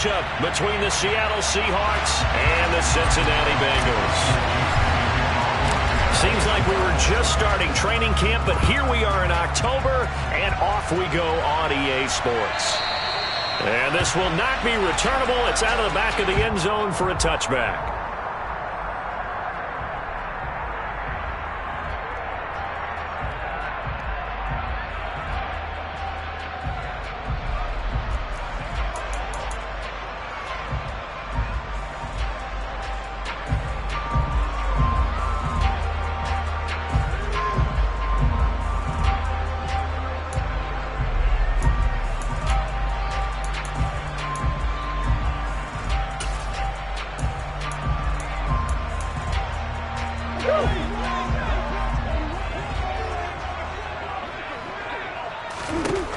Up between the Seattle Seahawks and the Cincinnati Bengals. Seems like we were just starting training camp, but here we are in October, and off we go on EA Sports. And this will not be returnable. It's out of the back of the end zone for a touchback.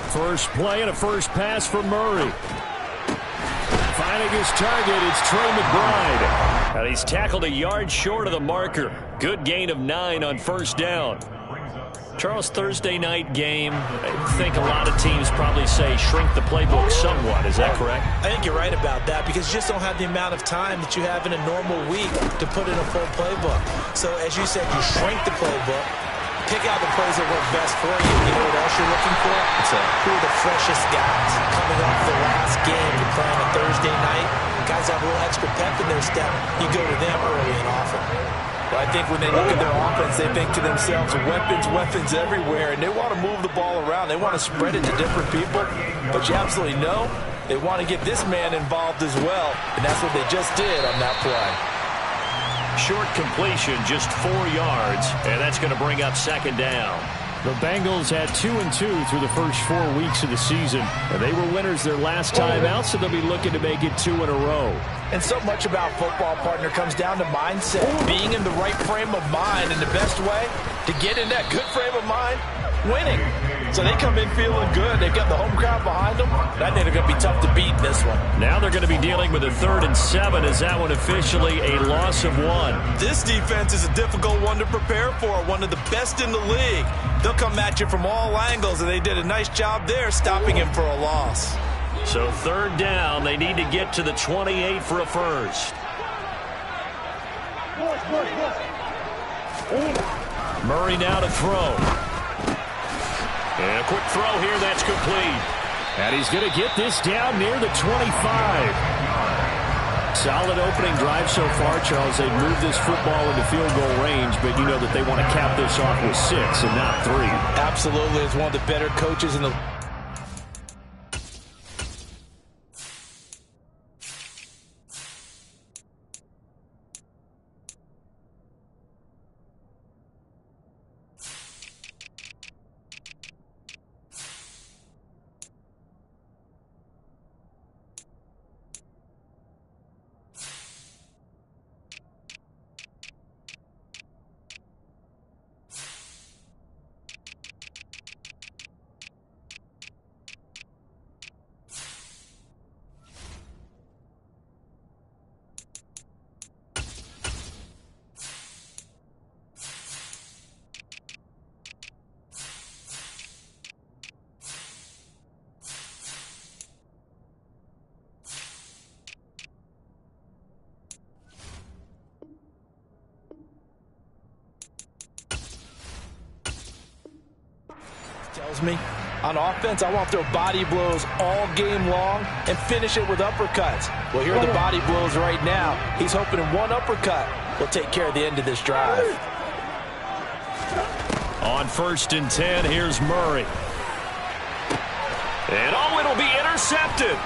First play and a first pass for Murray. Finding his target, it's Trey McBride. And he's tackled a yard short of the marker. Good gain of 9 on first down. Charles, Thursday night game, I think a lot of teams probably say shrink the playbook somewhat. Is that correct? I think you're right about that because you just don't have the amount of time that you have in a normal week to put in a full playbook. So, as you said, you shrink the playbook. Pick out the plays that work best for you. You know what else you're looking for? Who are the freshest guys coming off the last game to play on a Thursday night? Guys have a little extra pep in their step. You go to them early and often. Well, I think when they look at their offense, they think to themselves, weapons everywhere, and they want to move the ball around. They want to spread it to different people, but you absolutely know they want to get this man involved as well, and that's what they just did on that play. Short completion, just 4 yards, and that's going to bring up second down. The Bengals had 2-2 through the first 4 weeks of the season, and they were winners their last time out, so they'll be looking to make it 2 in a row. And so much about football, partner, comes down to mindset, being in the right frame of mind, and the best way to get in that good frame of mind, winning. So they come in feeling good. They've got the home crowd behind them. I think they're going to be tough to beat in this one. Now they're going to be dealing with a 3rd and 7. Is that one officially a loss of 1? This defense is a difficult one to prepare for, one of the best in the league. They'll come at you from all angles, and they did a nice job there stopping him for a loss. So 3rd down, they need to get to the 28 for a first. Murray now to throw. And a quick throw here, that's complete. And he's going to get this down near the 25. Solid opening drive so far, Charles. They've moved this football into field goal range, but you know that they want to cap this off with 6 and not 3. Absolutely. It's one of the better coaches in the tells me on offense, I want to throw body blows all game long and finish it with uppercuts. Well, here are the body blows right now. He's hoping in one uppercut will take care of the end of this drive. On 1st and 10, here's Murray. And oh, it'll be intercepted.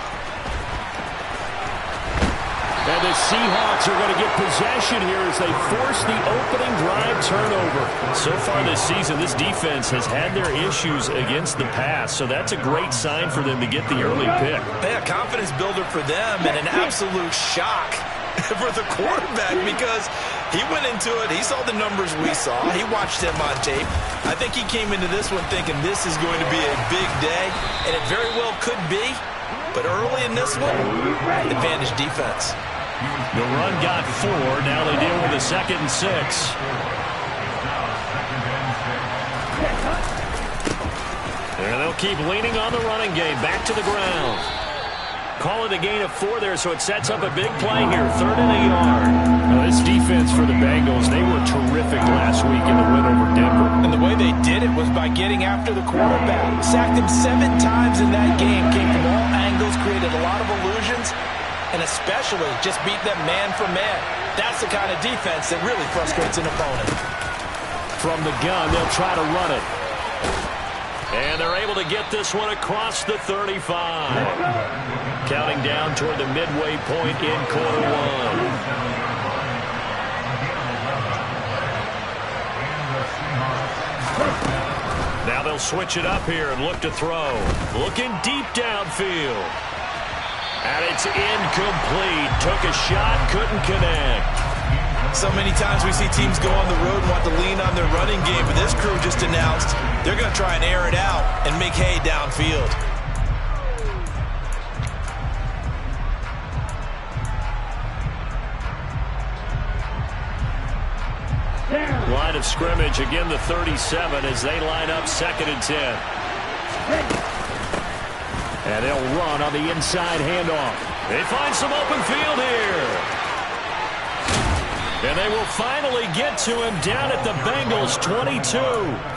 And the Seahawks are going to get possession here as they force the opening drive turnover. So far this season, this defense has had their issues against the pass, so that's a great sign for them to get the early pick. Yeah, confidence builder for them and an absolute shock for the quarterback because he went into it. He saw the numbers we saw. He watched them on tape. I think he came into this one thinking this is going to be a big day, and it very well could be. But early in this one, advantage defense. The run got 4. Now they deal with a 2nd and 6. And they'll keep leaning on the running game. Back to the ground. Call it a gain of 4 there, so it sets up a big play here. 3rd and a yard. Now, this defense for the Bengals, they were terrific last week in the win over Denver. And the way they did it was by getting after the quarterback. Sacked him 7 times in that game. Came from all angles, created a lot of illusions, and especially just beat them man for man. That's the kind of defense that really frustrates an opponent. From the gun, they'll try to run it. And they're able to get this one across the 35. Counting down toward the midway point in quarter 1. Now they'll switch it up here and look to throw. Looking deep downfield. And it's incomplete. Took a shot, couldn't connect. So many times we see teams go on the road and want to lean on their running game, but this crew just announced they're going to try and air it out and make hay downfield. Line of scrimmage, again the 37 as they line up 2nd and 10. And they'll run on the inside handoff. They find some open field here. And they will finally get to him down at the Bengals 22.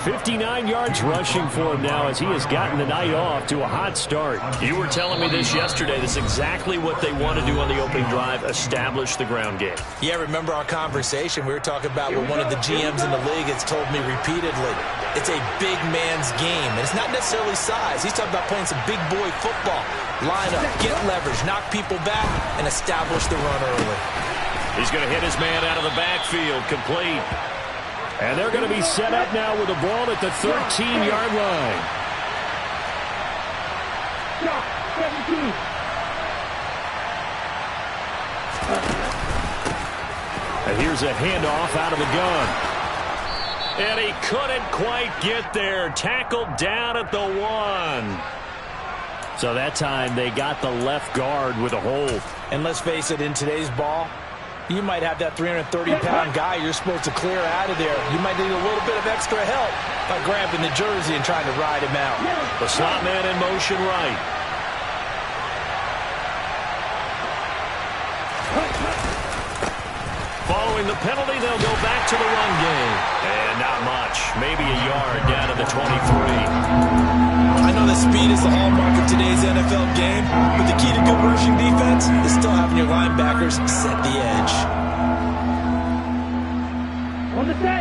59 yards rushing for him now as he has gotten the night off to a hot start. You were telling me this yesterday. This is exactly what they want to do on the opening drive, establish the ground game. Yeah, remember our conversation? We were talking about what one of the GMs in the league has told me repeatedly. It's a big man's game, and it's not necessarily size. He's talking about playing some big boy football. Line up, get leverage, knock people back, and establish the run early. He's going to hit his man out of the backfield, complete. And they're going to be set up now with the ball at the 13-yard line. And here's a handoff out of the gun. And he couldn't quite get there. Tackled down at the 1. So that time they got the left guard with a hold. And let's face it, in today's ball, you might have that 330-pound guy you're supposed to clear out of there. You might need a little bit of extra help by grabbing the jersey and trying to ride him out. The slot man in motion right. Following the penalty, they'll go back to the run game. And not much. Maybe a yard down to the 23. I know that speed is the hallmark of today's NFL game, but the key to good rushing defense is still having your linebackers set the edge.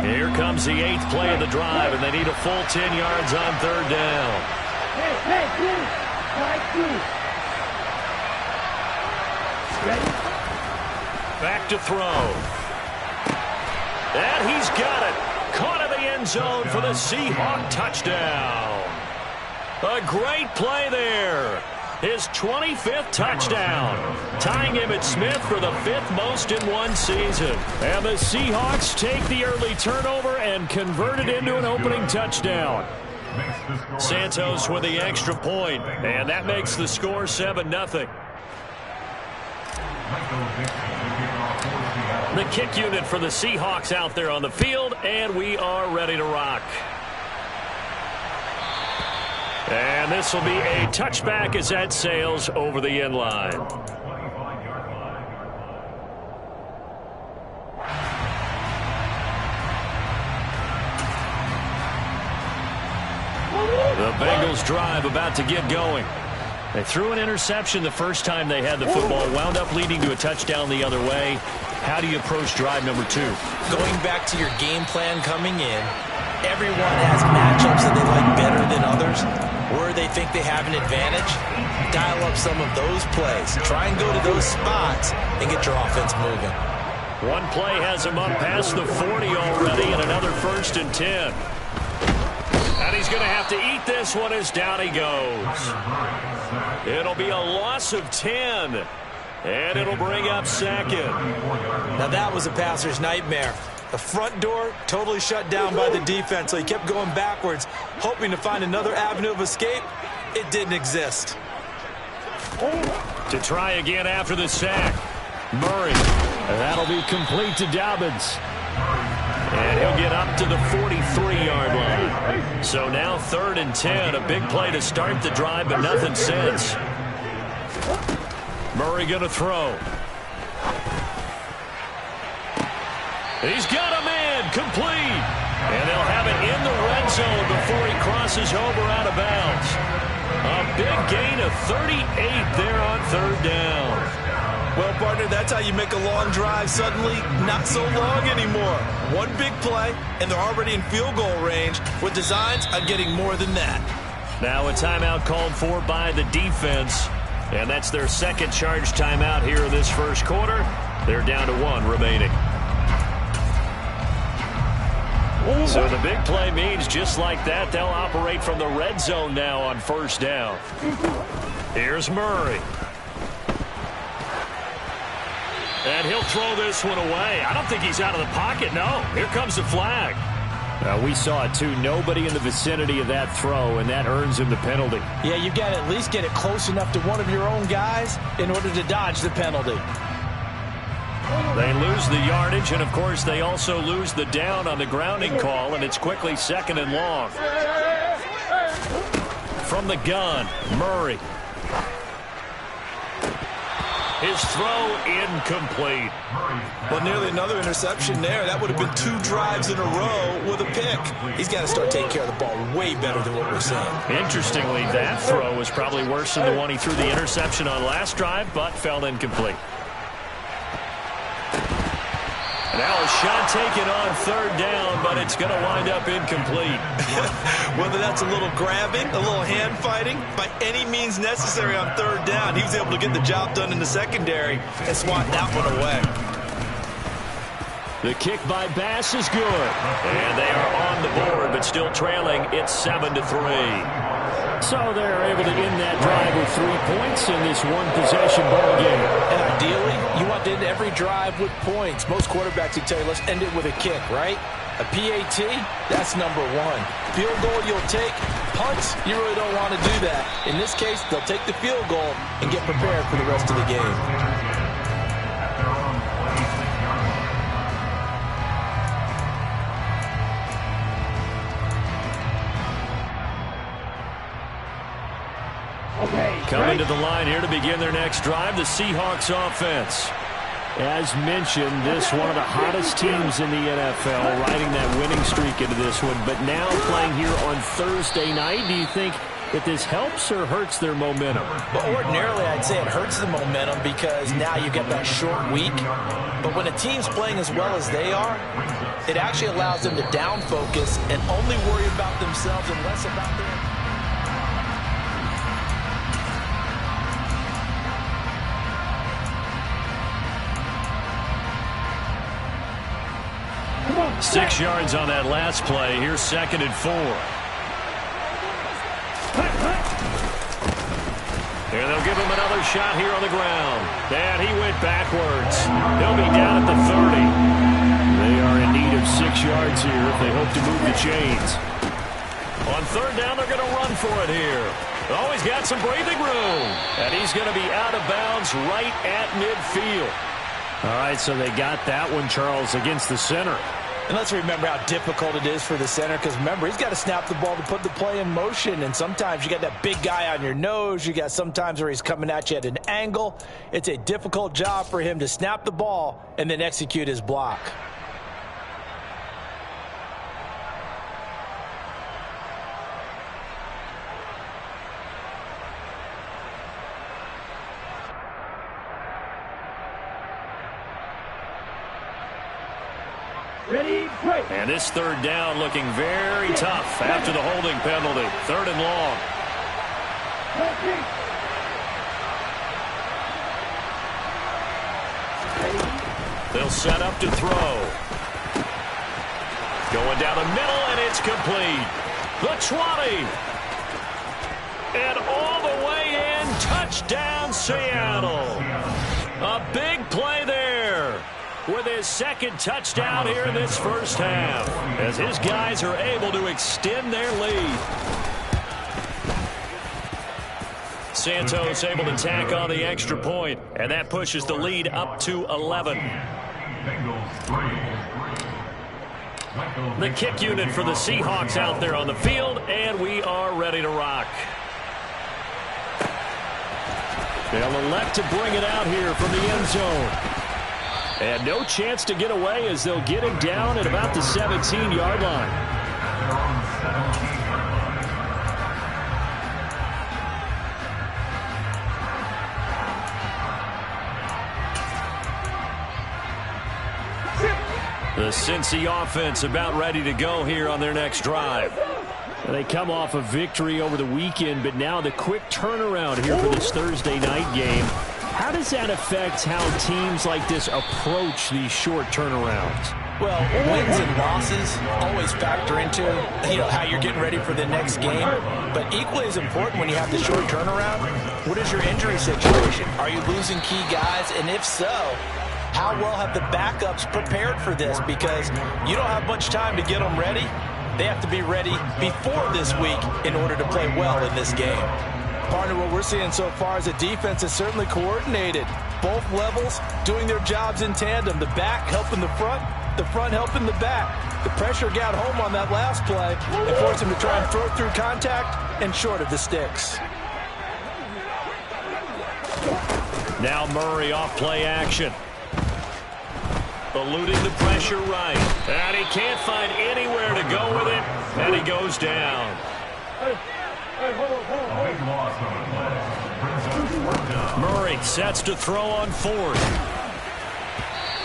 Here comes the 8th play of the drive, and they need a full 10 yards on 3rd down. Back to throw. And he's got it. Caught in the end zone for the Seahawk touchdown. A great play there. His 25th touchdown. Tying Emmitt Smith for the 5th most in one season. And the Seahawks take the early turnover and convert it into an opening touchdown. Santos with the extra point. And that makes the score 7-0. The kick unit for the Seahawks out there on the field, and we are ready to rock. And this will be a touchback as that sails over the end line. The Bengals drive about to get going. They threw an interception the first time they had the football, wound up leading to a touchdown the other way. How do you approach drive number 2? Going back to your game plan coming in, everyone has matchups that they like better than others, where they think they have an advantage. Dial up some of those plays. Try and go to those spots and get your offense moving. One play has him up past the 40 already, and another 1st and 10. And he's going to have to eat this one as down he goes. It'll be a loss of 10. And it'll bring up 2nd. Now that was a passer's nightmare. The front door totally shut down by the defense, so he kept going backwards, hoping to find another avenue of escape. It didn't exist. To try again after the sack. Murray. And that'll be complete to Dobbins. And he'll get up to the 43-yard line. So now 3rd and 10. A big play to start the drive, but nothing since. Murray going to throw. He's got him in, complete. And they'll have it in the red zone before he crosses over out of bounds. A big gain of 38 there on third down. Well, partner, that's how you make a long drive suddenly not so long anymore. One big play, and they're already in field goal range with designs on getting more than that. Now a timeout called for by the defense, and that's their second charge timeout here in this first quarter. They're down to 1 remaining. So the big play means just like that, they'll operate from the red zone now on first down. Here's Murray. And he'll throw this one away. I don't think he's out of the pocket, no. Here comes the flag. We saw it, too. Nobody in the vicinity of that throw, and that earns him the penalty. Yeah, you've got to at least get it close enough to one of your own guys in order to dodge the penalty. They lose the yardage, and, of course, they also lose the down on the grounding call, and it's quickly 2nd and long. From the gun, Murray. His throw incomplete. Well, nearly another interception there. That would have been 2 drives in a row with a pick. He's got to start taking care of the ball way better than what we're seeing. Interestingly, that throw was probably worse than the one he threw the interception on last drive, but fell incomplete. Now a shot taken on third down, but it's going to wind up incomplete. Whether that's a little grabbing, a little hand fighting, by any means necessary on third down, he was able to get the job done in the secondary and swat that one away. The kick by Bass is good. And they are on the board, but still trailing. It's 7-3. So they're able to end that drive with 3 points in this one-possession ball game. And ideally, you want to end every drive with points. Most quarterbacks would tell you, let's end it with a kick, right? A PAT, that's number 1. Field goal you'll take. Punts, you really don't want to do that. In this case, they'll take the field goal and get prepared for the rest of the game. Coming to the line here to begin their next drive, the Seahawks offense. As mentioned, this one of the hottest teams in the NFL, riding that winning streak into this one, but now playing here on Thursday night. Do you think that this helps or hurts their momentum? But ordinarily, I'd say it hurts the momentum because now you get that short week. But when a team's playing as well as they are, it actually allows them to down focus and only worry about themselves and less about their... Six yards on that last play. Here's 2nd and 4. Here they'll give him another shot here on the ground. And he went backwards. He'll be down at the 30. They are in need of 6 yards here if they hope to move the chains. On third down, they're going to run for it here. Oh, he's got some breathing room. And he's going to be out of bounds right at midfield. All right, so they got that one, Charles, against the center. And let's remember how difficult it is for the center, because remember, he's got to snap the ball to put the play in motion, and sometimes you got that big guy on your nose. You got sometimes where he's coming at you at an angle. It's a difficult job for him to snap the ball and then execute his block. And this third down looking very tough after the holding penalty. 3rd and long. They'll set up to throw. Going down the middle, and it's complete. The 20. And all the way in. Touchdown, Seattle. A big play there, with his 2nd touchdown here in this first half, as his guys are able to extend their lead. Santos able to tack on the extra point, and that pushes the lead up to 11. The kick unit for the Seahawks out there on the field, and we are ready to rock. They'll elect to bring it out here from the end zone. And no chance to get away as they'll get him down at about the 17-yard line. The Cincy offense about ready to go here on their next drive. They come off a victory over the weekend, but now the quick turnaround here for this Thursday night game. How does that affect how teams like this approach these short turnarounds? Well, wins and losses always factor into how you're getting ready for the next game. But equally as important when you have the short turnaround, what is your injury situation? Are you losing key guys? And if so, how well have the backups prepared for this? Because you don't have much time to get them ready. They have to be ready before this week in order to play well in this game. Partner, what we're seeing so far is a defense is certainly coordinated. Both levels doing their jobs in tandem. The back helping the front helping the back. The pressure got home on that last play and forced him to try and throw through contact and short of the sticks. Now Murray off play action. Eluding the pressure right. And he can't find anywhere to go with it. And he goes down. Murray sets to throw on fourth.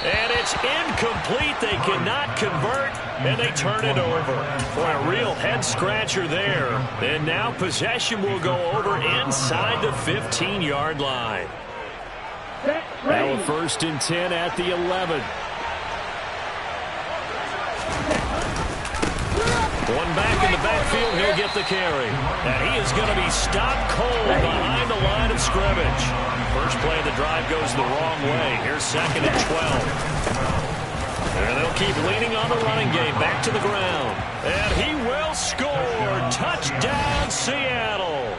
And it's incomplete. They cannot convert, and they turn it over. Boy, a real head-scratcher there. And now possession will go over inside the 15-yard line. Now a 1st and 10 at the 11. One back in the backfield, he'll get the carry. And he is going to be stopped cold behind the line of scrimmage. First play of the drive goes the wrong way. Here's 2nd and 12. And they'll keep leaning on the running game. Back to the ground. And he will score. Touchdown, Seattle.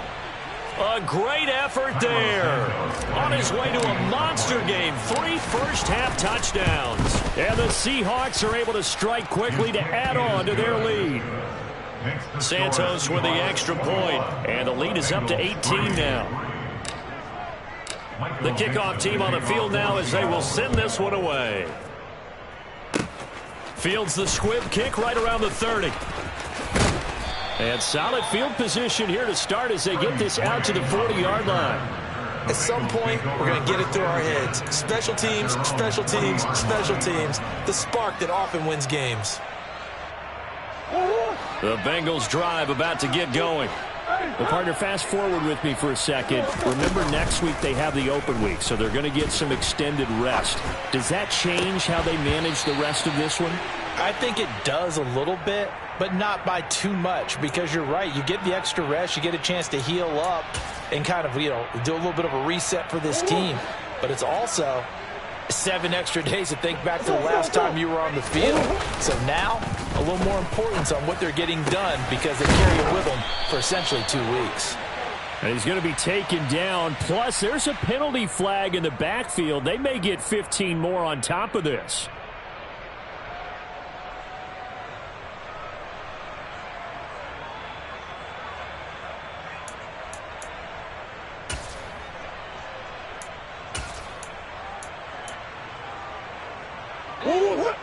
A great effort there. On his way to a monster game. 3 first-half touchdowns. And the Seahawks are able to strike quickly to add on to their lead. Santos with the extra point. And the lead is up to 18 now. The kickoff team on the field now as they will send this one away. Fields the squib kick right around the 30. And solid field position here to start as they get this out to the 40-yard line. At some point, we're going to get it through our heads. Special teams, special teams, special teams. The spark that often wins games. The Bengals drive about to get going. Well, partner, fast forward with me for a second. Remember, next week they have the open week, so they're going to get some extended rest. Does that change how they manage the rest of this one? I think it does a little bit, but not by too much, because you're right. You get the extra rest. You get a chance to heal up and kind of, do a little bit of a reset for this team. But it's also 7 extra days to think back to the last time you were on the field. So now, a little more importance on what they're getting done because they carry it with them for essentially 2 weeks. And he's going to be taken down. Plus, there's a penalty flag in the backfield. They may get 15 more on top of this.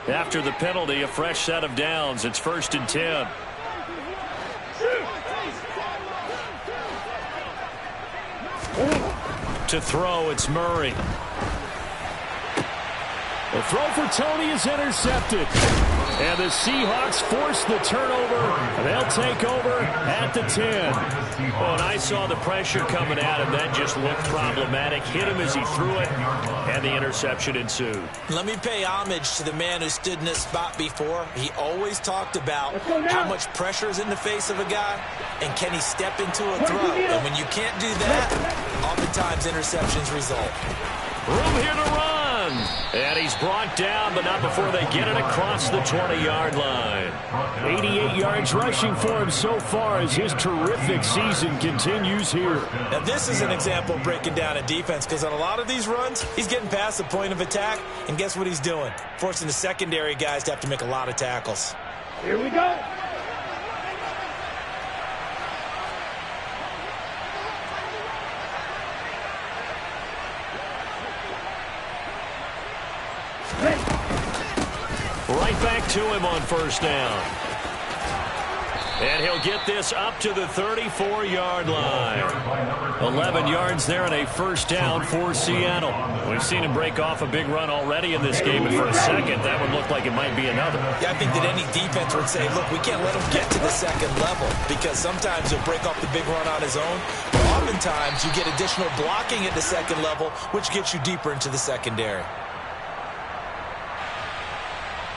After the penalty, a fresh set of downs. It's 1st and 10. To throw, it's Murray. The throw for Tony is intercepted. And the Seahawks force the turnover. They'll take over at the 10. Oh, and I saw the pressure coming at him. That just looked problematic. Hit him as he threw it, and the interception ensued. Let me pay homage to the man who stood in this spot before. He always talked about how much pressure is in the face of a guy, and can he step into a throw. And when you can't do that, oftentimes interceptions result. Room here to run. And he's brought down, but not before they get it across the 20-yard line. 88 yards rushing for him so far as his terrific season continues here. Now, this is an example of breaking down a defense because on a lot of these runs, he's getting past the point of attack, and guess what he's doing? Forcing the secondary guys to have to make a lot of tackles. Here we go. Right back to him on first down. And he'll get this up to the 34-yard line. 11 yards there and a first down for Seattle. We've seen him break off a big run already in this game, and for a second, that would look like it might be another. Yeah, I think that any defense would say, look, we can't let him get to the second level, because sometimes he'll break off the big run on his own, but oftentimes you get additional blocking at the second level, which gets you deeper into the secondary.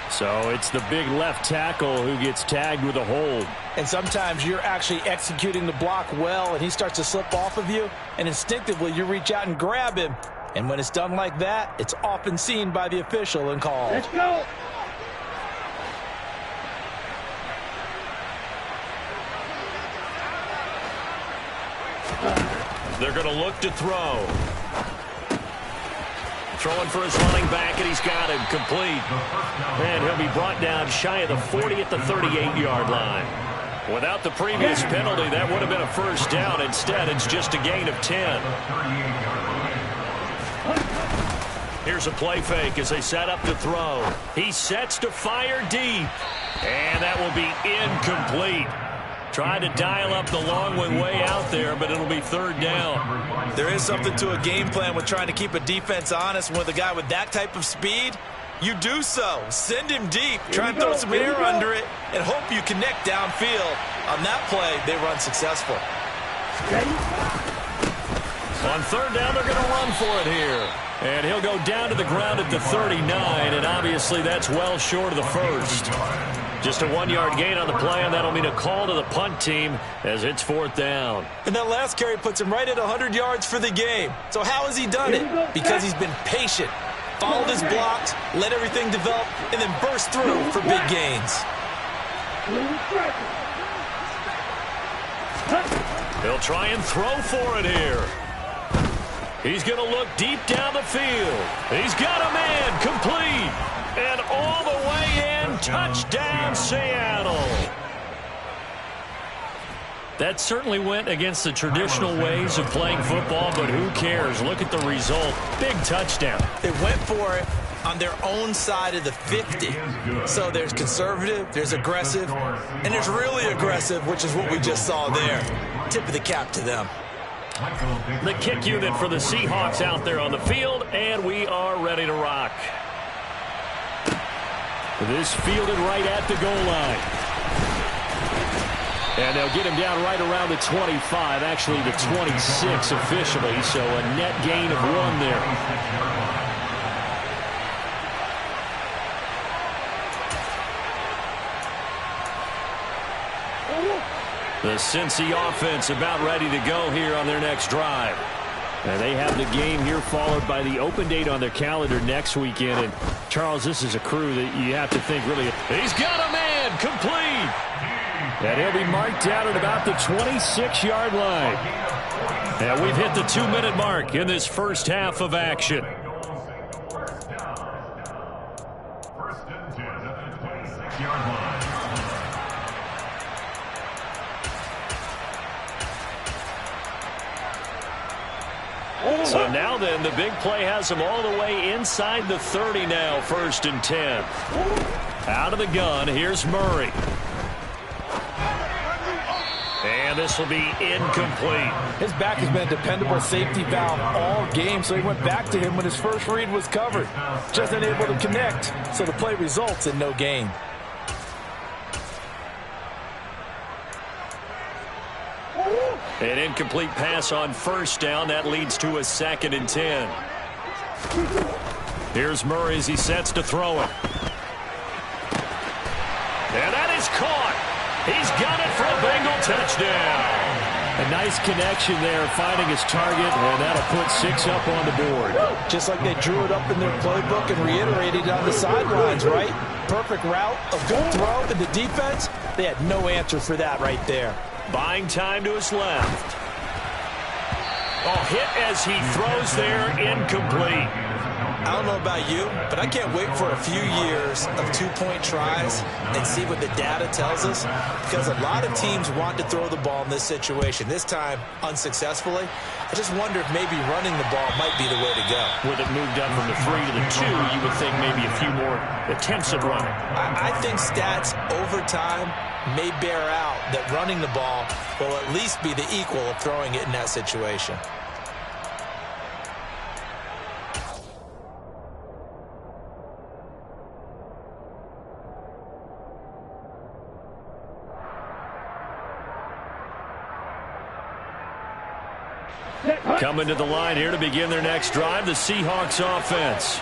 So it's the big left tackle who gets tagged with a hold. And sometimes you're actually executing the block well, and he starts to slip off of you, and instinctively you reach out and grab him. And when it's done like that, it's often seen by the official and called. Let's go. They're going to look to throw. Throwing for his running back, and he's got him complete. And he'll be brought down shy of the 40 at the 38-yard line. Without the previous penalty, that would have been a first down. Instead, it's just a gain of 10. Here's a play fake as they set up to throw. He sets to fire deep. And that will be incomplete. Tried to dial up the long way out there, but it'll be third down. There is something to a game plan with trying to keep a defense honest. With a guy with that type of speed, you do so. Send him deep. Try and throw some air under it and hope you connect downfield. On that play, they run successful. On third down, they're going to run for it here. And he'll go down to the ground at the 39, and obviously that's well short of the first. Just a 1-yard gain on the play, and that'll mean a call to the punt team as it's fourth down. And that last carry puts him right at 100 yards for the game. So how has he done it? Because he's been patient, followed his blocks, let everything develop, and then burst through for big gains. He'll try and throw for it here. He's going to look deep down the field. He's got a man complete. And all the way in, touchdown Seattle. That certainly went against the traditional ways of playing football, but who cares? Look at the result. Big touchdown. They went for it on their own side of the 50. So there's conservative, there's aggressive, and there's really aggressive, which is what we just saw there. Tip of the cap to them. The kick unit for the Seahawks out there on the field, and we are ready to rock. This fielded right at the goal line. And they'll get him down right around the 25, actually the 26 officially, so a net gain of 1 there. The Cincy offense about ready to go here on their next drive. And they have the game here followed by the open date on their calendar next weekend. And, Charles, this is a crew that you have to think really. He's got a man complete. And he'll be marked down at about the 26-yard line. And we've hit the 2-minute mark in this first half of action. First and 10 at the 26-yard line. So now then, the big play has him all the way inside the 30 now, first and 10. Out of the gun, here's Murray. And this will be incomplete. His back has been a dependable safety valve all game, so he went back to him when his first read was covered. Just unable to connect, so the play results in no gain. An incomplete pass on first down. That leads to a 2nd and 10. Here's Murray as he sets to throw it. And that is caught. He's got it for a Bengal touchdown. A nice connection there, finding his target, and that'll put 6 up on the board. Just like they drew it up in their playbook and reiterated on the sidelines, right? Perfect route, a good throw, and the defense, they had no answer for that right there. Buying time to his left. Oh, hit as he throws there, incomplete. I don't know about you, but I can't wait for a few years of two-point tries and see what the data tells us, because a lot of teams want to throw the ball in this situation, this time unsuccessfully. I just wonder if maybe running the ball might be the way to go. With it moved up from the 3 to the 2, you would think maybe a few more attempts at running. I think stats over time may bear out that running the ball will at least be the equal of throwing it in that situation. Coming to the line here to begin their next drive, the Seahawks offense.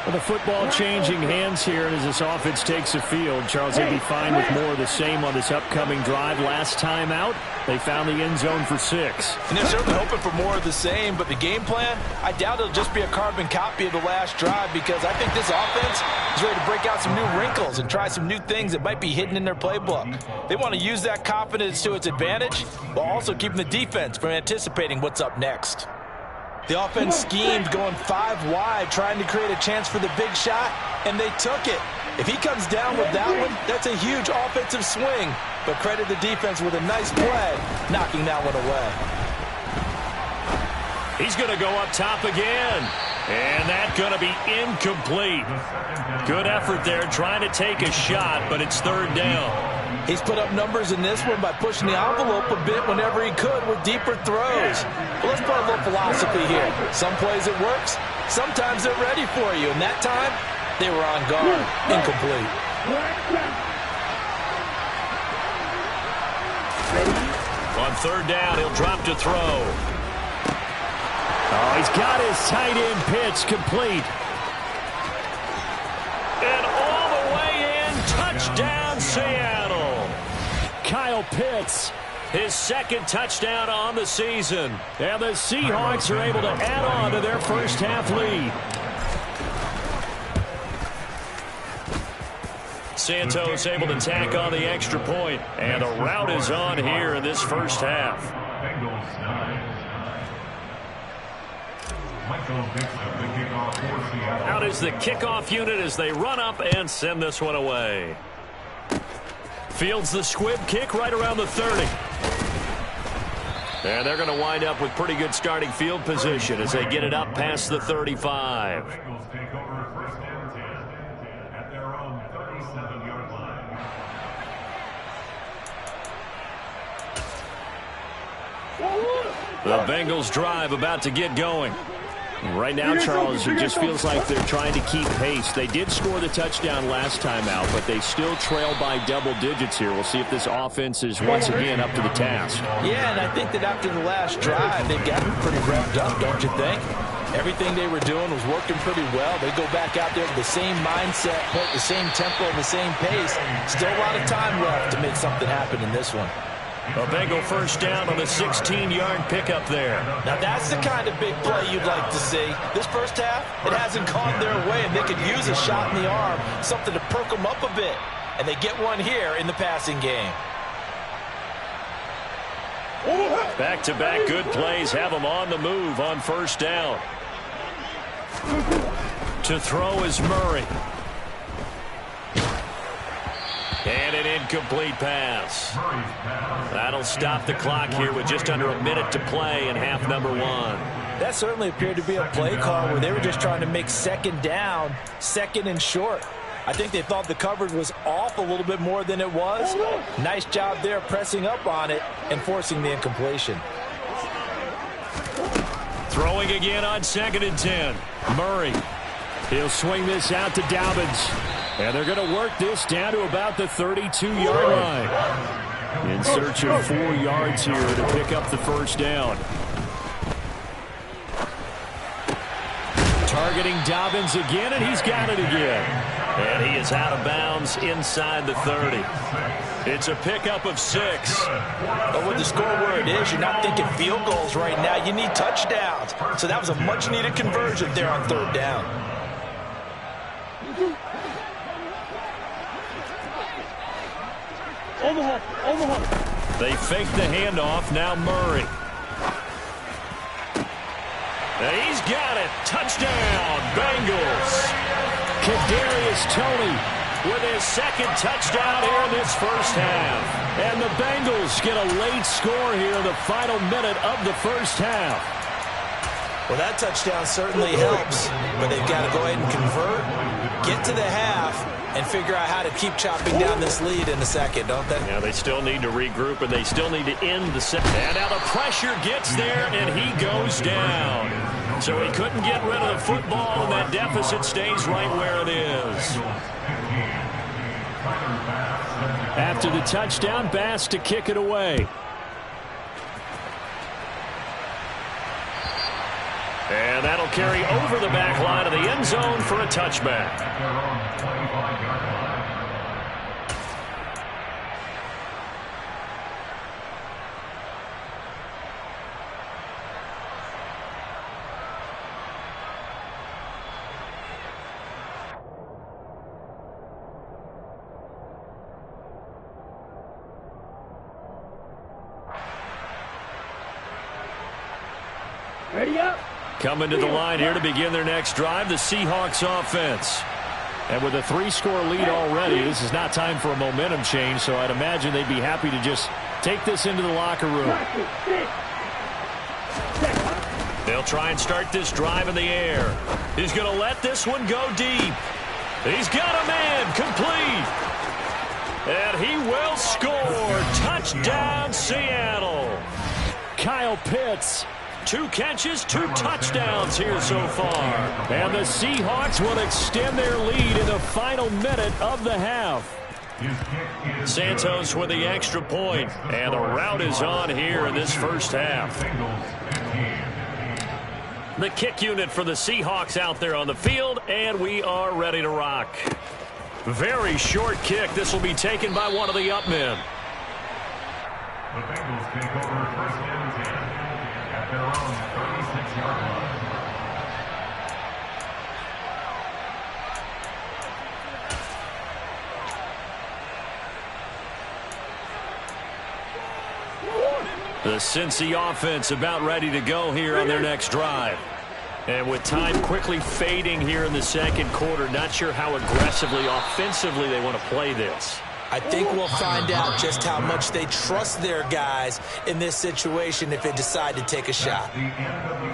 Well, the football changing hands here, and as this offense takes the field, Charles, they'd be fine with more of the same on this upcoming drive. Last time out, they found the end zone for 6. And they're certainly hoping for more of the same, but the game plan, I doubt it'll just be a carbon copy of the last drive, because I think this offense is ready to break out some new wrinkles and try some new things that might be hidden in their playbook. They want to use that confidence to its advantage while also keeping the defense from anticipating what's up next. The offense schemed going 5 wide, trying to create a chance for the big shot, and they took it. If he comes down with that one, that's a huge offensive swing. But credit the defense with a nice play, knocking that one away. He's going to go up top again. And that's going to be incomplete. Good effort there trying to take a shot, but it's 3rd down. He's put up numbers in this one by pushing the envelope a bit whenever he could with deeper throws. But let's play a little philosophy here. Some plays it works, sometimes they're ready for you. And that time, they were on guard. Incomplete. On 3rd down, he'll drop to throw. Oh, he's got his tight end pitch complete. And all the way in, touchdown Seattle. Kyle Pitts, his 2nd touchdown on the season. And the Seahawks are able to add on to their first half lead. Santos able to tack on the extra point, and a rout is on here in this first half. Out is the kickoff unit as they run up and send this one away. Fields the squib kick right around the 30. And they're going to wind up with pretty good starting field position as they get it up past the 35. The Bengals drive about to get going. Right now, Charles, it just feels like they're trying to keep pace. They did score the touchdown last time out, but they still trail by double digits here. We'll see if this offense is once again up to the task. Yeah, and I think that after the last drive, they've gotten pretty revved up, don't you think? Everything they were doing was working pretty well. They go back out there with the same mindset, put the same tempo, and the same pace. Still a lot of time left to make something happen in this one. A Bengal first down on the 16-yard pickup there. Now that's the kind of big play you'd like to see. This first half, it hasn't gone their way, and they could use a shot in the arm, something to perk them up a bit. And they get one here in the passing game. Back-to-back good plays have them on the move on first down. To throw is Murray. And an incomplete pass. That'll stop the clock here with just under a minute to play in half number 1. That certainly appeared to be a play call where they were just trying to make 2nd down, 2nd and short. I think they thought the coverage was off a little bit more than it was. Nice job there pressing up on it and forcing the incompletion. Throwing again on 2nd and 10. Murray. He'll swing this out to Dobbins. And they're going to work this down to about the 32-yard line. In search of 4 yards here to pick up the first down. Targeting Dobbins again, and he's got it again. And he is out of bounds inside the 30. It's a pickup of 6. But with the score where it is, you're not thinking field goals right now. You need touchdowns. So that was a much-needed conversion there on 3rd down. They fake the handoff. Now Murray. He's got it. Touchdown, Bengals. Kadarius Toney with his second touchdown here in this first half. And the Bengals get a late score here in the final minute of the first half. Well, that touchdown certainly helps, but they've got to go ahead and convert, get to the half, and figure out how to keep chopping down this lead in the second, don't they? Yeah, they still need to regroup, and they still need to end the second. And now the pressure gets there, and he goes down. So he couldn't get rid of the football, and that deficit stays right where it is. After the touchdown, Bass to kick it away. And that'll carry over the back line of the end zone for a touchback. Ready up. Coming to the line here to begin their next drive, the Seahawks offense. And with a 3-score lead already, this is not time for a momentum change, so I'd imagine they'd be happy to just take this into the locker room. They'll try and start this drive in the air. He's going to let this one go deep. He's got a man complete. And he will score. Touchdown, Seattle. Kyle Pitts. 2 catches, 2 touchdowns here so far. And the Seahawks will extend their lead in the final minute of the half. Santos with the extra point, and the route is on here in this first half. The kick unit for the Seahawks out there on the field, and we are ready to rock. Very short kick. This will be taken by one of the up men. The Bengals take over first and 10 at their own 36-yard line. The Cincy offense about ready to go here on their next drive. And with time quickly fading here in the second quarter, not sure how aggressively, offensively they want to play this. I think we'll find out just how much they trust their guys in this situation if they decide to take a shot.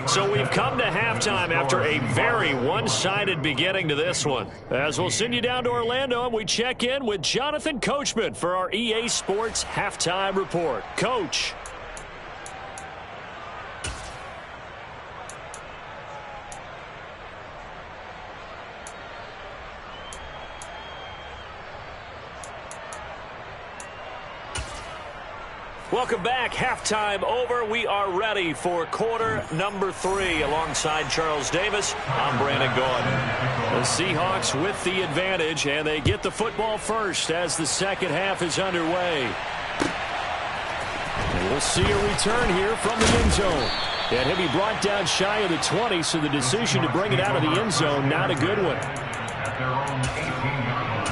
So we've come to halftime after a very one-sided beginning to this one. As we'll send you down to Orlando, and we check in with Jonathan Coachman for our EA Sports Halftime Report. Coach. Welcome back. Halftime over. We are ready for quarter number 3. Alongside Charles Davis, I'm Brandon Gaudin. The Seahawks with the advantage, and they get the football first as the second half is underway. And we'll see a return here from the end zone. And he'll be brought down shy of the 20, so the decision to bring it out of the end zone, not a good one. At their own 18-yard line.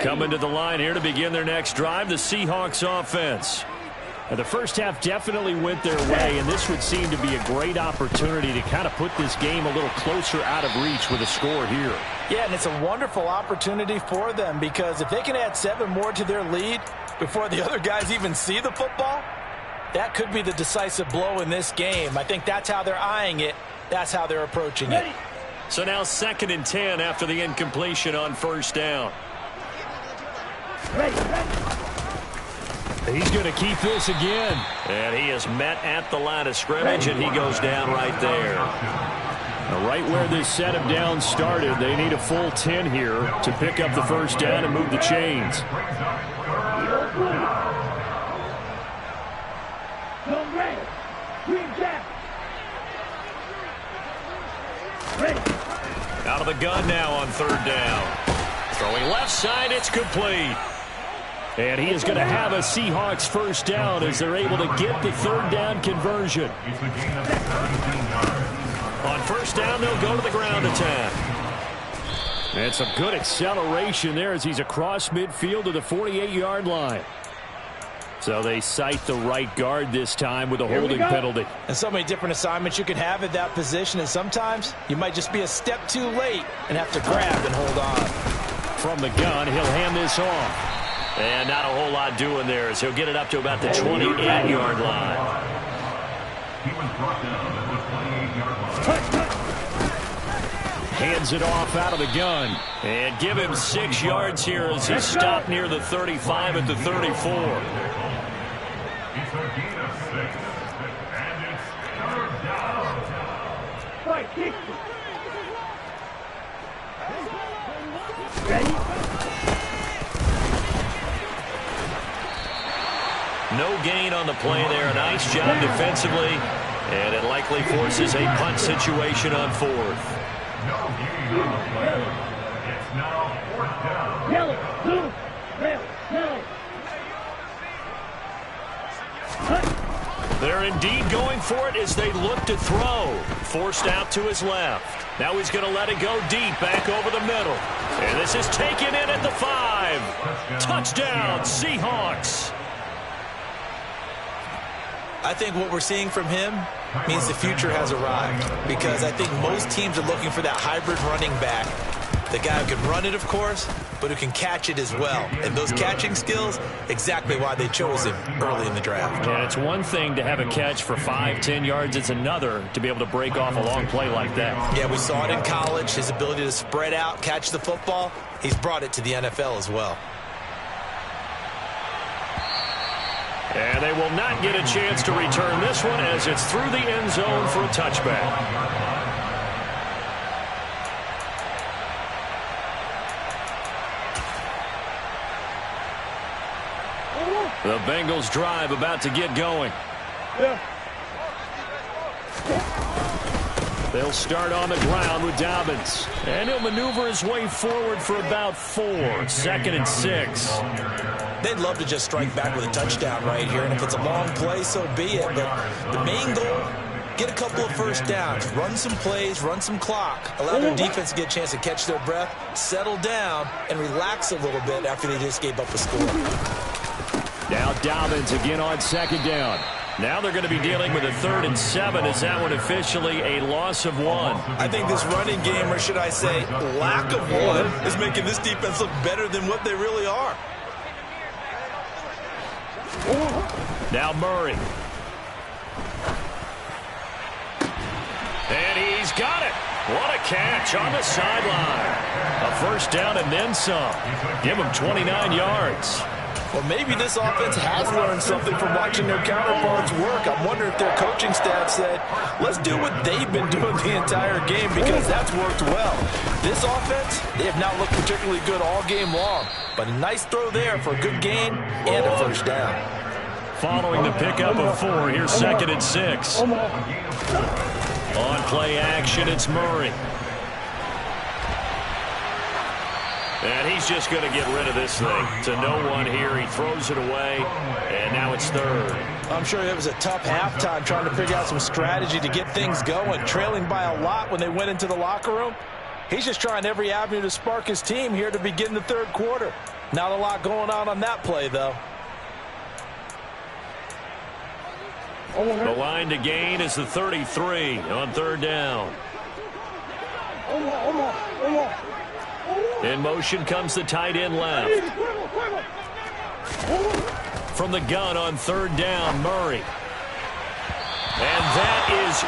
Coming to the line here to begin their next drive, the Seahawks offense. And the first half definitely went their way, and this would seem to be a great opportunity to kind of put this game a little closer out of reach with a score here. Yeah, and it's a wonderful opportunity for them, because if they can add 7 more to their lead before the other guys even see the football, that could be the decisive blow in this game. I think that's how they're eyeing it. That's how they're approaching it. So now 2nd and 10 after the incompletion on first down. He's going to keep this again. And he is met at the line of scrimmage, and he goes down right there. Now, right where this set of downs started, they need a full 10 here to pick up the first down and move the chains. Out of the gun now on 3rd down. Throwing left side, it's complete. And he is going to have a Seahawks first down as they're able to get the 3rd down conversion. On first down, they'll go to the ground attack. And some good acceleration there as he's across midfield to the 48-yard line. So they cite the right guard this time with a holding penalty. And so many different assignments you can have at that position, and sometimes you might just be a step too late and have to grab and hold on. From the gun, he'll hand this off. And not a whole lot doing there as he'll get it up to about the 28-yard line. He was brought down at the 28-yard line. Hands it off out of the gun. And give him 6 yards here as he stopped near the 35 at the 34. It's a gain of 6. And it's third down. No gain on the play there. Nice job defensively. And it likely forces a punt situation on 4th. No gain on the play. It's now 4th down. They're indeed going for it as they look to throw. Forced out to his left. Now he's going to let it go deep, back over the middle. And this is taken in at the 5. Touchdown, Seahawks. I think what we're seeing from him means the future has arrived, because I think most teams are looking for that hybrid running back. The guy who can run it, of course, but who can catch it as well. And those catching skills, exactly why they chose him early in the draft. And it's one thing to have a catch for 5-10 yards. It's another to be able to break off a long play like that. Yeah, we saw it in college, his ability to spread out, catch the football. He's brought it to the NFL as well. And they will not get a chance to return this one as it's through the end zone for a touchback. The Bengals drive about to get going. They'll start on the ground with Dobbins. And he'll maneuver his way forward for about 4. 2nd and 6. They'd love to just strike back with a touchdown right here, and if it's a long play, so be it. But the main goal, get a couple of first downs, run some plays, run some clock, allow their defense to get a chance to catch their breath, settle down, and relax a little bit after they just gave up a score. Now Dobbins again on 2nd down. Now they're going to be dealing with a 3rd and 7. Is that one officially a loss of 1? I think this running game, or should I say lack of 1, is making this defense look better than what they really are. Now Murray. And he's got it. What a catch on the sideline. A first down and then some. Give him 29 yards. Well, maybe this offense has learned something from watching their counterparts work. I'm wondering if their coaching staff said, let's do what they've been doing the entire game, because that's worked well. This offense, they have not looked particularly good all game long, but a nice throw there for a good gain and a first down. Following the pickup of 4, here's 2nd and 6. On play action, it's Murray. And he's just going to get rid of this thing. To no one here. He throws it away, and now it's 3rd. I'm sure it was a tough halftime trying to figure out some strategy to get things going, trailing by a lot when they went into the locker room. He's just trying every avenue to spark his team here to begin the 3rd quarter. Not a lot going on that play, though. The line to gain is the 33 on 3rd down. In motion comes the tight end left. From the gun on 3rd down, Murray. And that is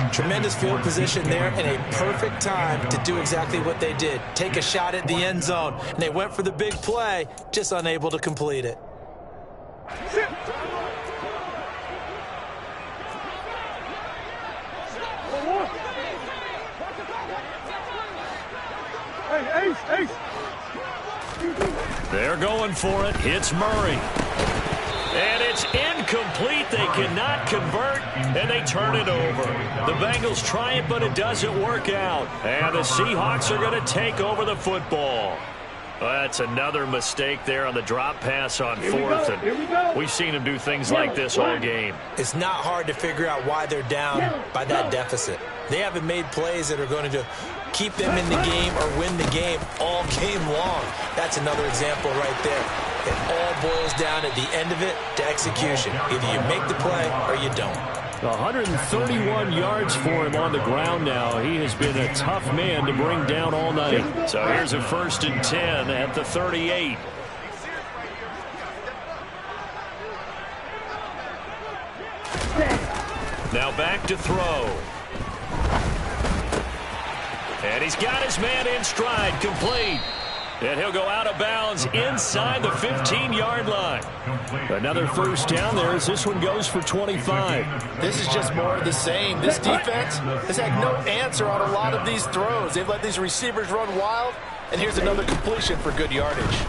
incomplete. Tremendous field position there and a perfect time to do exactly what they did. Take a shot at the end zone. And they went for the big play, just unable to complete it. They're going for it. Hits Murray. And it's incomplete. They cannot convert, and they turn it over. The Bengals try it, but it doesn't work out. And the Seahawks are going to take over the football. Well, that's another mistake there on the drop pass on fourth. And we've seen him do things like this all game. It's not hard to figure out why they're down by that deficit. They haven't made plays that are going to keep them in the game or win the game all game long. That's another example right there. It all boils down at the end of it to execution. Either you make the play or you don't. 131 yards for him on the ground now. He has been a tough man to bring down all night. So here's a 1st and 10 at the 38. Now back to throw. And he's got his man in stride, complete. And he'll go out of bounds inside the 15-yard line. Another 1st down there as this one goes for 25. This is just more of the same. This defense has had no answer on a lot of these throws. They've let these receivers run wild, and here's another completion for good yardage.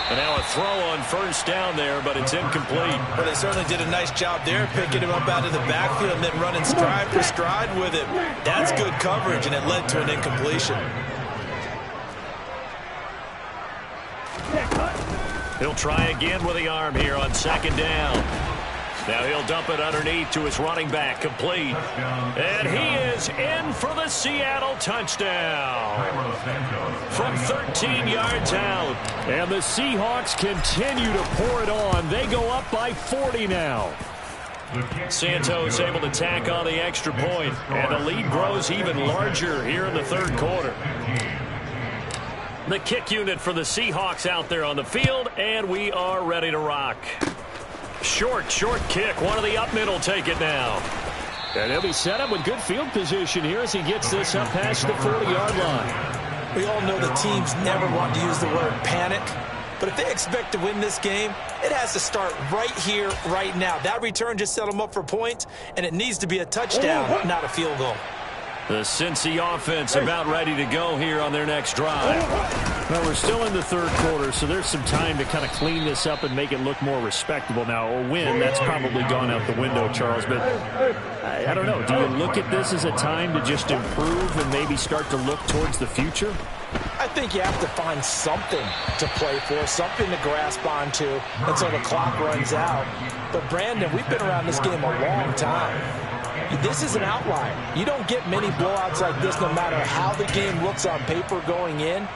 And now a throw on 1st down there, but it's incomplete. Well, they certainly did a nice job there, picking him up out of the backfield and then running stride for stride with him. That's good coverage, and it led to an incompletion. He'll try again with the arm here on 2nd down. Now he'll dump it underneath to his running back, complete. And he is in for the Seattle touchdown. From 13 yards out. And the Seahawks continue to pour it on. They go up by 40 now. Santos able to tack on the extra point, and the lead grows even larger here in the 3rd quarter. The kick unit for the Seahawks out there on the field, and we are ready to rock. Short kick. One of the up middle take it now. And he'll be set up with good field position here as he gets this up past the 40-yard line. We all know the teams never want to use the word panic, but if they expect to win this game, it has to start right here, right now. That return just set them up for points, and it needs to be a touchdown, not a field goal. The Cincy offense about ready to go here on their next drive. Well, we're still in the 3rd quarter, so there's some time to kind of clean this up and make it look more respectable. Now, a win, that's probably gone out the window, Charles, but I don't know. Do you look at this as a time to just improve and maybe start to look towards the future? I think you have to find something to play for, something to grasp onto until the clock runs out. But, Brandon, we've been around this game a long time. This is an outlier. You don't get many blowouts like this no matter how the game looks on paper going in.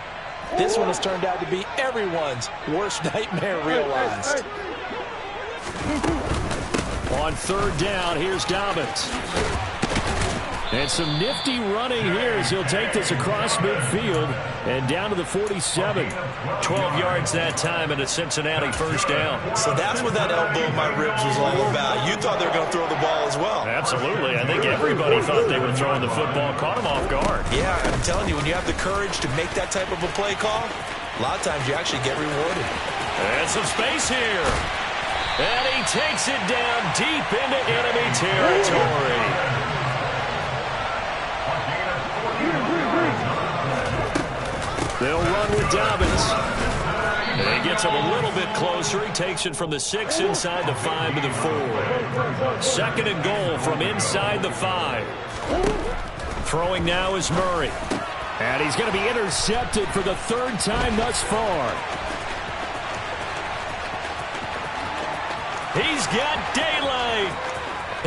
This one has turned out to be everyone's worst nightmare realized. On 3rd down, here's Dobbins. And some nifty running here as he'll take this across midfield and down to the 47. 12 yards that time and a Cincinnati 1st down. So that's what that elbow in my ribs was all about. You thought they were going to throw the ball as well. Absolutely. I think everybody thought they were throwing the football. Caught him off guard. Yeah, I'm telling you, when you have the courage to make that type of a play call, a lot of times you actually get rewarded. And some space here. And he takes it down deep into enemy territory. They'll run with Dobbins. And he gets him a little bit closer. He takes it from the 6 inside the 5 to the 4. 2nd and goal from inside the 5. Throwing now is Murray. And he's going to be intercepted for the 3rd time thus far. He's got daylight.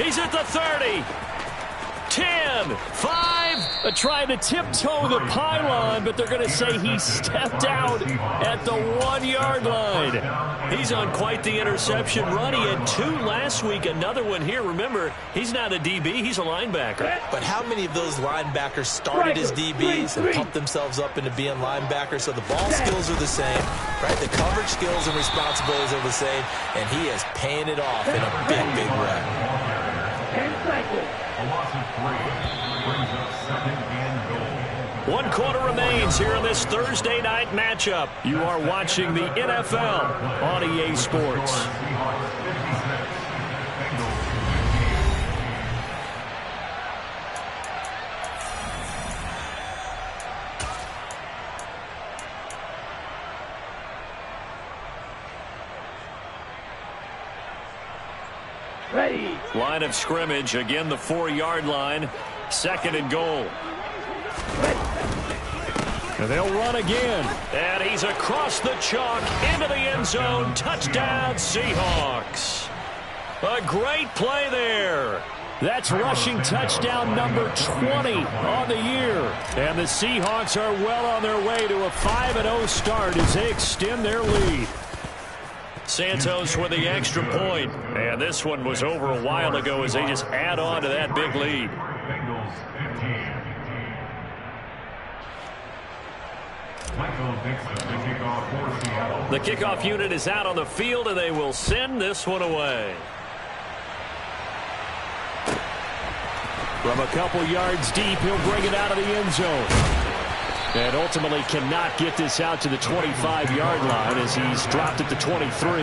He's at the 30. 10, 5. Trying to tiptoe the pylon, but they're going to say he stepped out at the 1-yard line. He's on quite the interception run. He had 2 last week, another one here. Remember, he's not a DB, he's a linebacker. But how many of those linebackers started as DBs and pumped themselves up into being linebackers? So the ball skills are the same, right? The coverage skills and responsibilities are the same, and he is paying it off in a big, big way. A loss of 3 brings up 2nd and goal. 1 quarter remains here in this Thursday night matchup. You are watching the NFL on EA Sports. Ready. Line of scrimmage, again the 4-yard line. 2nd and goal. Ready. And they'll run again. And he's across the chalk into the end zone. Touchdown, Seahawks. A great play there. That's rushing touchdown number 20 on the year. And the Seahawks are well on their way to a 5-0 start as they extend their lead. Santos with the extra point. And this one was over a while ago as they just add on to that big lead. The kickoff unit is out on the field, and they will send this one away. From a couple yards deep, he'll bring it out of the end zone. And ultimately cannot get this out to the 25-yard line as he's dropped at the 23.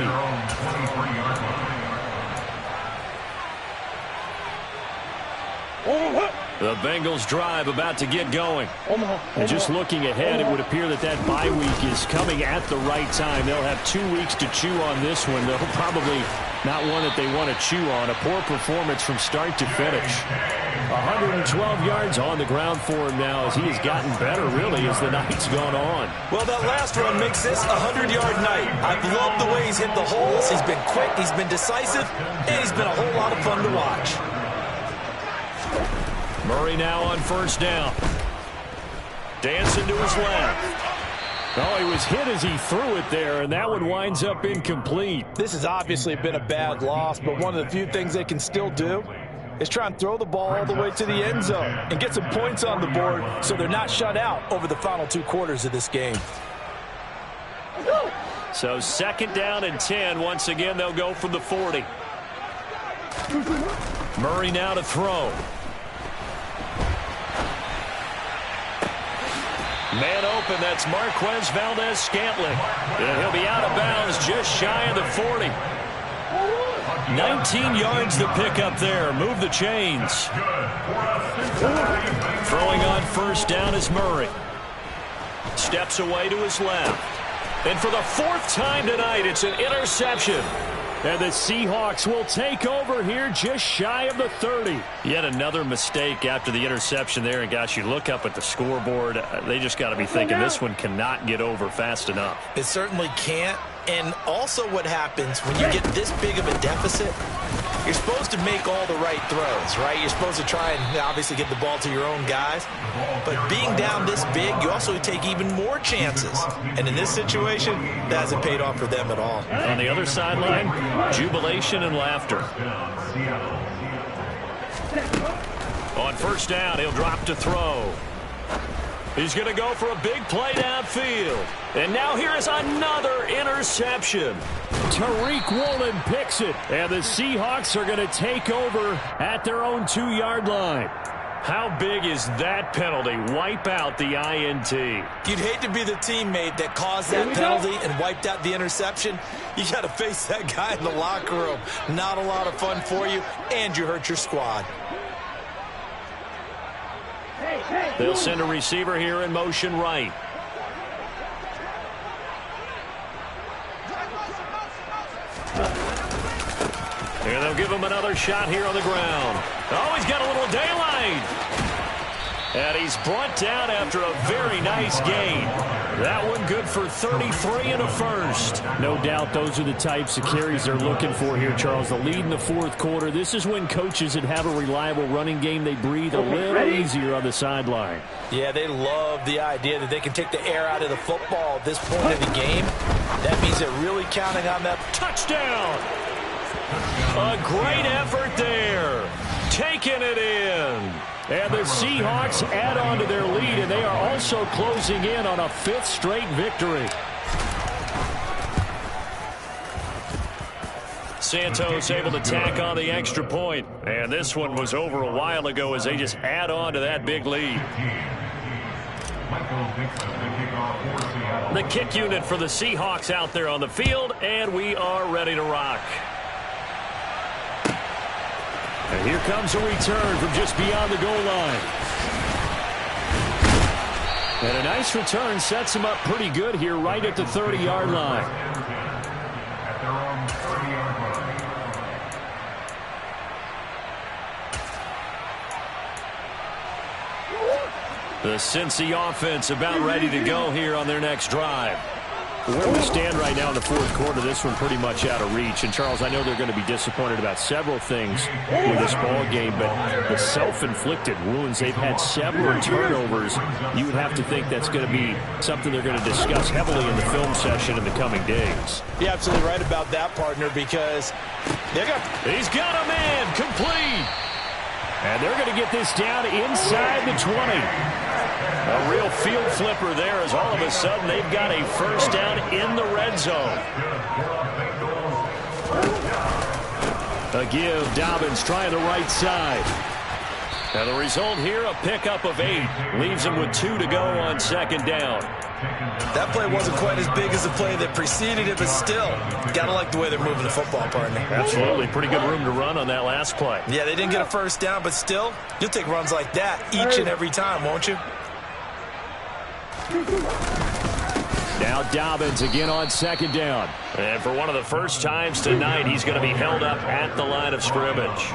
The Bengals drive about to get going. And just looking ahead, it would appear that that bye week is coming at the right time. They'll have 2 weeks to chew on this one. They'll probably not one that they want to chew on. A poor performance from start to finish. 112 yards on the ground for him now as he has gotten better, really, as the night's gone on. Well, that last run makes this a 100-yard night. I've loved the way he's hit the holes. He's been quick, he's been decisive, and he's been a whole lot of fun to watch. Murray now on first down. Dancing to his left. Oh, he was hit as he threw it there, and that one winds up incomplete. This has obviously been a bad loss, but one of the few things they can still do is try and throw the ball all the way to the end zone and get some points on the board so they're not shut out over the final 2 quarters of this game. So 2nd down and 10. Once again, they'll go from the 40. Murray now to throw. Man open, that's Marquez Valdez-Scantling. And he'll be out of bounds just shy of the 40. 19 yards to pick up there. Move the chains. Throwing on first down is Murray. Steps away to his left. And for the 4th time tonight, it's an interception. And the Seahawks will take over here just shy of the 30. Yet another mistake after the interception there. And, gosh, you look up at the scoreboard. They just got to be thinking this one cannot get over fast enough. It certainly can't. And also what happens when you get this big of a deficit, you're supposed to make all the right throws, right? You're supposed to try and obviously get the ball to your own guys. But being down this big, you also take even more chances. And in this situation, that hasn't paid off for them at all. On the other sideline, jubilation and laughter. On first down, he'll drop to throw. He's going to go for a big play downfield. And now here is another interception. Tariq Woolen picks it. And the Seahawks are going to take over at their own 2-yard line. How big is that penalty? Wipe out the INT. You'd hate to be the teammate that caused that penalty and wiped out the interception. You got to face that guy in the locker room. Not a lot of fun for you, and you hurt your squad. They'll send a receiver here in motion right. And they'll give him another shot here on the ground. Oh, he's got a little daylight. And he's brought down after a very nice gain. That one good for 33 and a first. No doubt those are the types of carries they're looking for here, Charles. The lead in the 4th quarter. This is when coaches that have a reliable running game, they breathe a little easier on the sideline. Yeah, they love the idea that they can take the air out of the football at this point of the game. That means they're really counting on that. Touchdown! A great effort there. Taking it in. And the Seahawks add on to their lead, and they are also closing in on a 5th straight victory. Santos able to tack on the extra point. And this one was over a while ago as they just add on to that big lead. The kick unit for the Seahawks out there on the field, and we are ready to rock. And here comes a return from just beyond the goal line. And a nice return sets him up pretty good here right at the 30-yard line. At their own 30-yard line. The Cincy offense about ready to go here on their next drive. Where we stand right now in the fourth quarter, this one pretty much out of reach. And, Charles, I know they're going to be disappointed about several things with this ball game, but the self-inflicted wounds, they've had several turnovers. You would have to think that's going to be something they're going to discuss heavily in the film session in the coming days. You're absolutely right about that, partner, because he's got a man complete. And they're going to get this down inside the 20. A real field flipper there as all of a sudden they've got a first down in the red zone. A give, Dobbins trying the right side. And the result here, a pickup of 8. Leaves him with 2 to go on second down. That play wasn't quite as big as the play that preceded it, but still, got to like the way they're moving the football, partner. Absolutely. Pretty good room to run on that last play. Yeah, they didn't get a first down, but still, you'll take runs like that each and every time, won't you? Now Dobbins again on second down. And for one of the first times tonight, he's going to be held up at the line of scrimmage.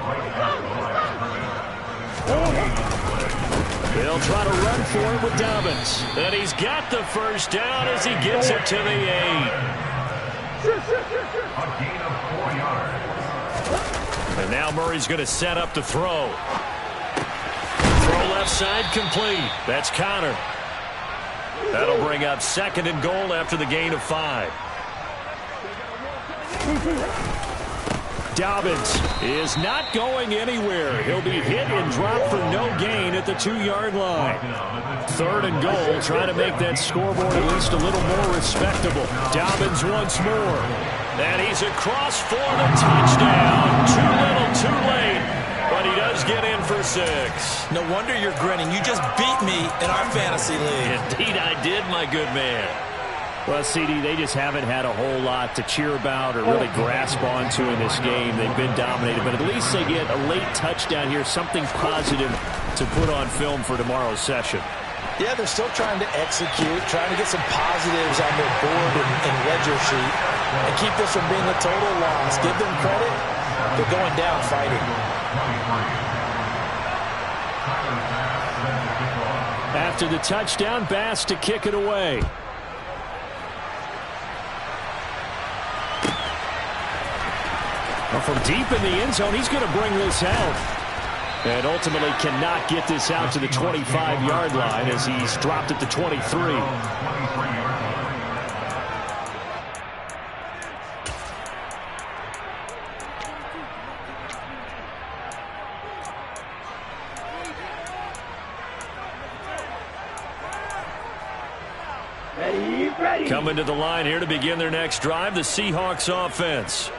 They'll try to run for it with Dobbins. And he's got the first down as he gets it to the 8. And now Murray's going to set up to throw. Throw left side complete. That's Connor. That'll bring up second and goal after the gain of 5. Dobbins is not going anywhere. He'll be hit and dropped for no gain at the 2-yard line. Third and goal, trying to make that scoreboard at least a little more respectable. Dobbins once more. And he's across for the touchdown. Too little, too late. But he does get in for 6. No wonder you're grinning. You just beat me in our fantasy league. Indeed I did, my good man. Well, CD, they just haven't had a whole lot to cheer about or really grasp onto in this game. They've been dominated, but at least they get a late touchdown here, something positive to put on film for tomorrow's session. Yeah, they're still trying to execute, trying to get some positives on their board and ledger sheet and keep this from being a total loss. Give them credit. They're going down fighting. After the touchdown, Bass to kick it away. Well, from deep in the end zone, he's going to bring this out. And ultimately cannot get this out to the 25-yard line as he's dropped at the 23. Coming to the line here to begin their next drive, the Seahawks offense.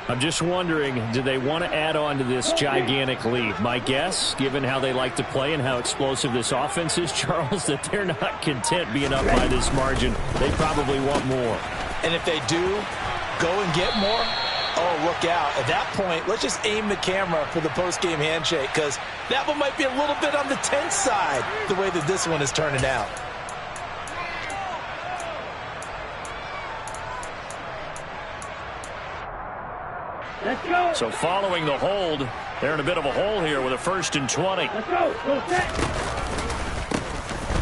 I'm just wondering, do they want to add on to this gigantic lead? My guess, given how they like to play and how explosive this offense is, Charles, that they're not content being up by this margin. They probably want more. And if they do go and get more, oh, look out. At that point, let's just aim the camera for the post-game handshake, because that one might be a little bit on the tense side, the way that this one is turning out. Let's go. So following the hold, they're in a bit of a hole here with a 1st and 20. Let's go. Go set.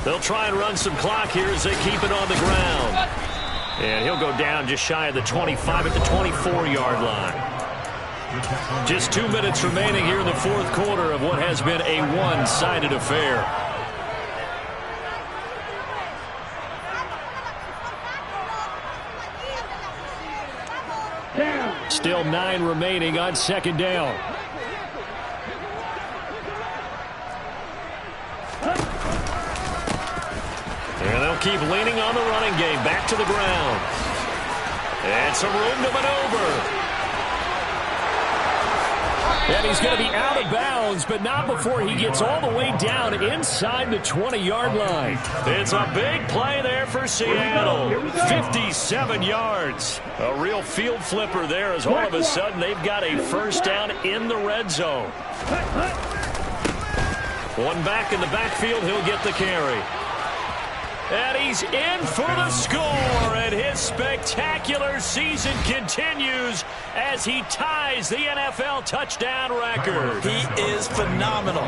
They'll try and run some clock here as they keep it on the ground. And he'll go down just shy of the 25 at the 24-yard line. Just 2 minutes remaining here in the fourth quarter of what has been a one-sided affair. Still 9 remaining on second down. And they'll keep leaning on the running game. Back to the ground. And some room to maneuver. And he's going to be out of bounds, but not before he gets all the way down inside the 20-yard line. It's a big play there for Seattle. 57 yards. A real field flipper there as all of a sudden they've got a first down in the red zone. One back in the backfield, he'll get the carry. And he's in for the score, and his spectacular season continues as he ties the NFL touchdown record. He is phenomenal.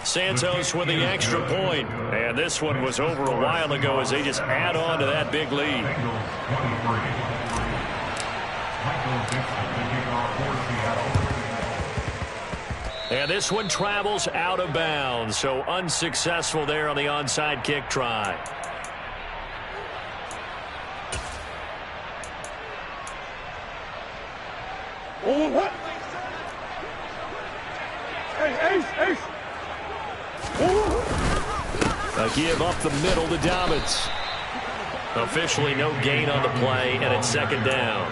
Santos with the extra point. And this one was over a while ago as they just add on to that big lead. And this one travels out of bounds, so unsuccessful there on the onside kick try. A give up the middle to Dobbins. Officially no gain on the play, and it's second down.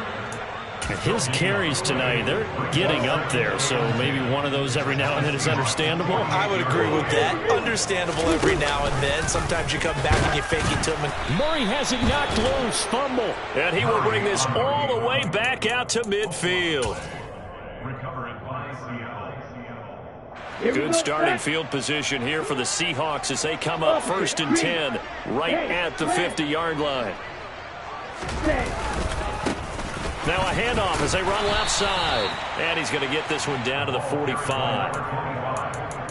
His carries tonight, they're getting up there, so maybe one of those every now and then is understandable. I would agree with that. Understandable every now and then. Sometimes you come back and you fake it to him. Murray has it knocked loose. Fumble. And he will bring this all the way back out to midfield. Good starting field position here for the Seahawks as they come up 1st and 10 right at the 50-yard line. Now a handoff as they run left side. And he's going to get this one down to the 45.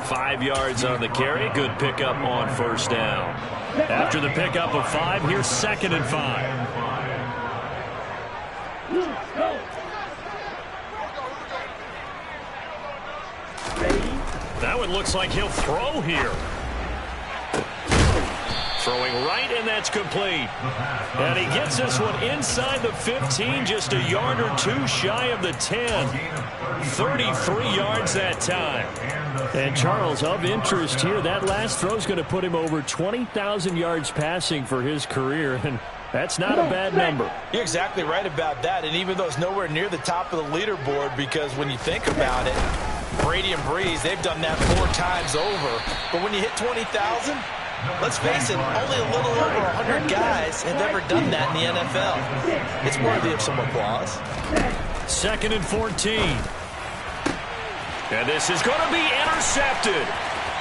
5 yards on the carry. Good pickup on first down. After the pickup of 5, here's 2nd and 5. That one looks like he'll throw here. Throwing right, and that's complete. And he gets this one inside the 15, just a yard or two shy of the 10. 33 yards that time. And Charles, of interest here, that last throw is going to put him over 20,000 yards passing for his career, and that's not a bad number. You're exactly right about that, and even though it's nowhere near the top of the leaderboard, because when you think about it, Brady and Breeze, they've done that 4 times over. But when you hit 20,000, let's face it, only a little over 100 guys have ever done that in the NFL. It's worthy of some applause. 2nd and 14. And this is going to be intercepted.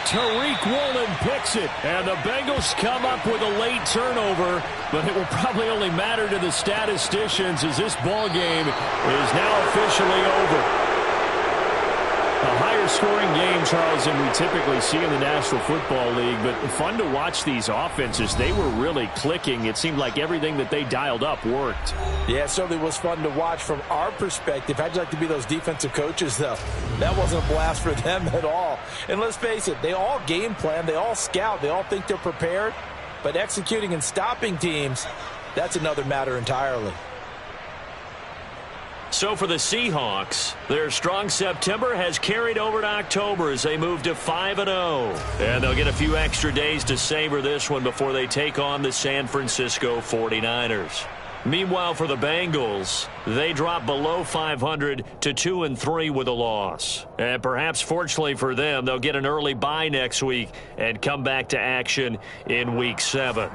Tariq Woolen picks it, and the Bengals come up with a late turnover, but it will probably only matter to the statisticians as this ball game is now officially over. A higher-scoring game, Charles, than we typically see in the National Football League, but fun to watch these offenses. They were really clicking. It seemed like everything that they dialed up worked. Yeah, it certainly was fun to watch from our perspective. How'd you like to be those defensive coaches, though? That wasn't a blast for them at all. And let's face it, they all game plan, they all scout, they all think they're prepared, but executing and stopping teams, that's another matter entirely. So for the Seahawks, their strong September has carried over to October as they move to 5-0. And they'll get a few extra days to savor this one before they take on the San Francisco 49ers. Meanwhile, for the Bengals, they drop below 500 to 2-3 with a loss. And perhaps fortunately for them, they'll get an early bye next week and come back to action in Week 7.